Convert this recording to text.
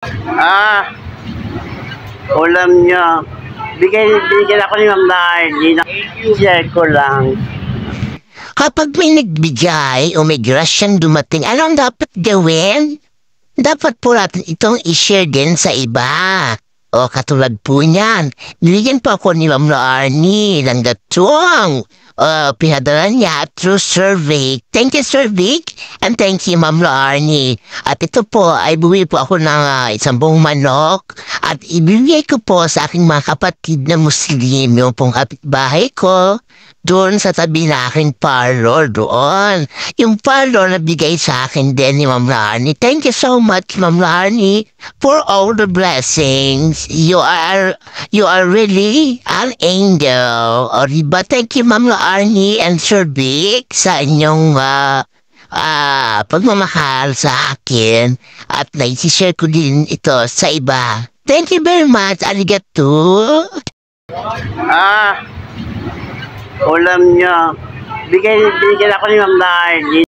Ah, ulam nyo. Bigyan ako ni Ma'am Darlene. Share ko lang. Kapag may nagbigay o may grasyang dumating, anong dapat gawin? Dapat po natin itong i-share din sa iba. O katulad po niyan, nilagyan po ako ni Ma'am Arnie ng gatong. Pinadala niya through Sir Vic. Thank you, Sir Vic. And thank you, Ma'am Arnie. At ito po ay buwi po ako ng isang buong manok. At ibigay ko po sa aking mga kapatid na Muslim, yung pong kapitbahay ko. Doon sa tabi na aking parlor doon. Yung parlor na bigay sa akin din ni Ma'am Lani. Thank you so much, Ma'am Lani, for all the blessings. You are really an angel. O diba? Thank you, Ma'am Lani and Sir Vic sa inyong pagmamahal sa akin. At naisishare ko din ito sa iba. Thank you very much. Arigato. Ulam nyo. Bigyan ako ni Ma'am Darlene.